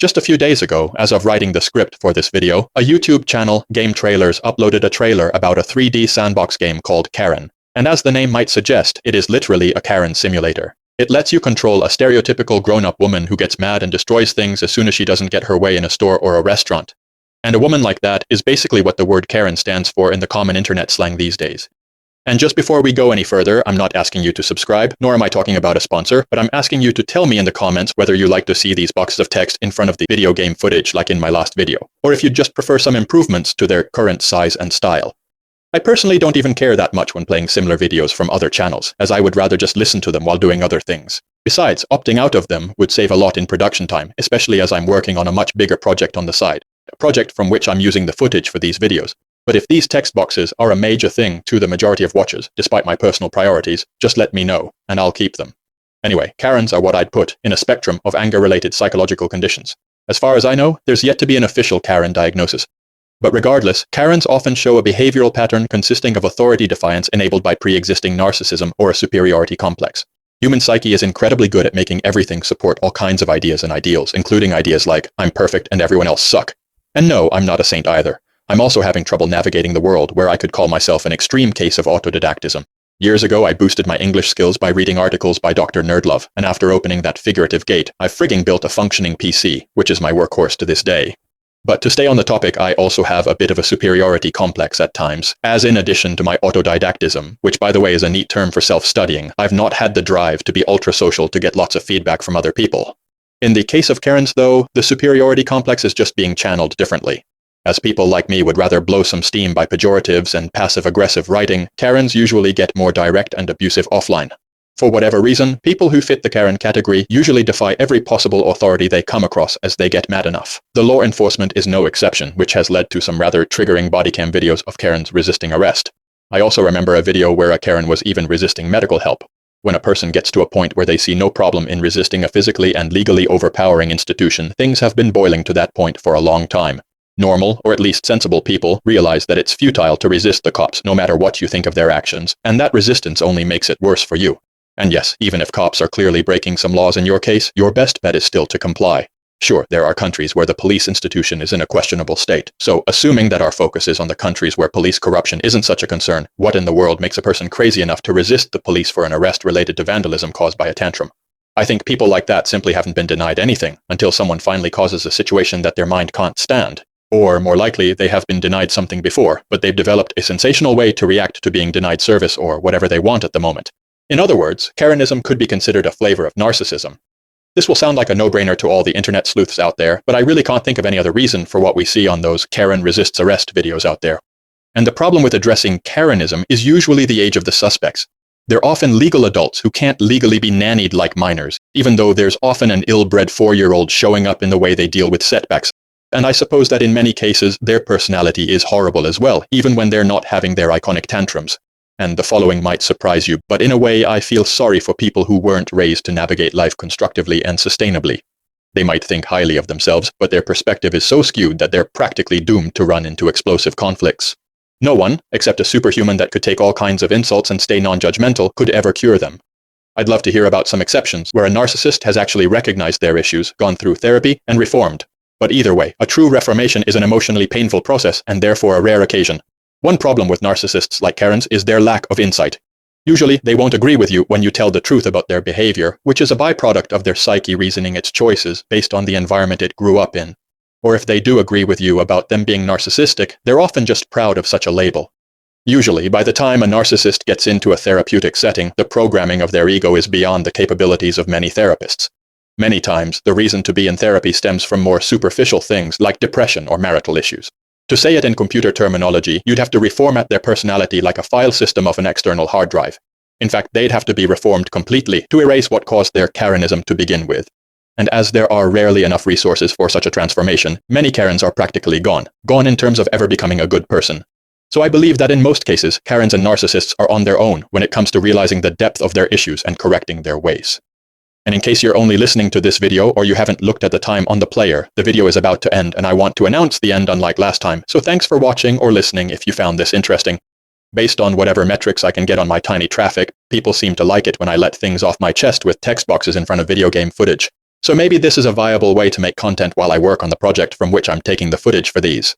Just a few days ago, as of writing the script for this video, a YouTube channel, Game Trailers, uploaded a trailer about a 3D sandbox game called Karen. And as the name might suggest, it is literally a Karen simulator. It lets you control a stereotypical grown-up woman who gets mad and destroys things as soon as she doesn't get her way in a store or a restaurant. And a woman like that is basically what the word Karen stands for in the common internet slang these days. And just before we go any further, I'm not asking you to subscribe, nor am I talking about a sponsor, but I'm asking you to tell me in the comments whether you like to see these boxes of text in front of the video game footage like in my last video, or if you'd just prefer some improvements to their current size and style. I personally don't even care that much when playing similar videos from other channels, as I would rather just listen to them while doing other things. Besides, opting out of them would save a lot in production time, especially as I'm working on a much bigger project on the side, a project from which I'm using the footage for these videos. But if these text boxes are a major thing to the majority of watchers, despite my personal priorities, just let me know, and I'll keep them. Anyway, Karens are what I'd put in a spectrum of anger-related psychological conditions. As far as I know, there's yet to be an official Karen diagnosis. But regardless, Karens often show a behavioral pattern consisting of authority defiance enabled by pre-existing narcissism or a superiority complex. Human psyche is incredibly good at making everything support all kinds of ideas and ideals, including ideas like, I'm perfect and everyone else suck. And no, I'm not a saint either. I'm also having trouble navigating the world where I could call myself an extreme case of autodidactism. Years ago, I boosted my English skills by reading articles by Dr. Nerdlove, and after opening that figurative gate, I frigging built a functioning PC, which is my workhorse to this day. But to stay on the topic, I also have a bit of a superiority complex at times, as in addition to my autodidactism, which by the way is a neat term for self-studying, I've not had the drive to be ultra-social to get lots of feedback from other people. In the case of Karens, though, the superiority complex is just being channeled differently. As people like me would rather blow some steam by pejoratives and passive-aggressive writing, Karens usually get more direct and abusive offline. For whatever reason, people who fit the Karen category usually defy every possible authority they come across as they get mad enough. The law enforcement is no exception, which has led to some rather triggering bodycam videos of Karens resisting arrest. I also remember a video where a Karen was even resisting medical help. When a person gets to a point where they see no problem in resisting a physically and legally overpowering institution, things have been boiling to that point for a long time. Normal, or at least sensible people, realize that it's futile to resist the cops no matter what you think of their actions, and that resistance only makes it worse for you. And yes, even if cops are clearly breaking some laws in your case, your best bet is still to comply. Sure, there are countries where the police institution is in a questionable state, so assuming that our focus is on the countries where police corruption isn't such a concern, what in the world makes a person crazy enough to resist the police for an arrest related to vandalism caused by a tantrum? I think people like that simply haven't been denied anything until someone finally causes a situation that their mind can't stand. Or, more likely, they have been denied something before, but they've developed a sensational way to react to being denied service or whatever they want at the moment. In other words, Karenism could be considered a flavor of narcissism. This will sound like a no-brainer to all the internet sleuths out there, but I really can't think of any other reason for what we see on those Karen resists arrest videos out there. And the problem with addressing Karenism is usually the age of the suspects. They're often legal adults who can't legally be nannied like minors, even though there's often an ill-bred 4-year-old showing up in the way they deal with setbacks. And I suppose that in many cases, their personality is horrible as well, even when they're not having their iconic tantrums. And the following might surprise you, but in a way I feel sorry for people who weren't raised to navigate life constructively and sustainably. They might think highly of themselves, but their perspective is so skewed that they're practically doomed to run into explosive conflicts. No one, except a superhuman that could take all kinds of insults and stay non-judgmental, could ever cure them. I'd love to hear about some exceptions where a narcissist has actually recognized their issues, gone through therapy, and reformed. But either way, a true reformation is an emotionally painful process and therefore a rare occasion. One problem with narcissists like Karens is their lack of insight. Usually, they won't agree with you when you tell the truth about their behavior, which is a byproduct of their psyche reasoning its choices based on the environment it grew up in. Or if they do agree with you about them being narcissistic, they're often just proud of such a label. Usually, by the time a narcissist gets into a therapeutic setting, the programming of their ego is beyond the capabilities of many therapists. Many times, the reason to be in therapy stems from more superficial things like depression or marital issues. To say it in computer terminology, you'd have to reformat their personality like a file system of an external hard drive. In fact, they'd have to be reformed completely to erase what caused their Karenism to begin with. And as there are rarely enough resources for such a transformation, many Karens are practically gone in terms of ever becoming a good person. So I believe that in most cases, Karens and narcissists are on their own when it comes to realizing the depth of their issues and correcting their ways. And in case you're only listening to this video or you haven't looked at the time on the player, the video is about to end and I want to announce the end unlike last time, so thanks for watching or listening if you found this interesting. Based on whatever metrics I can get on my tiny traffic, people seem to like it when I let things off my chest with text boxes in front of video game footage. So maybe this is a viable way to make content while I work on the project from which I'm taking the footage for these.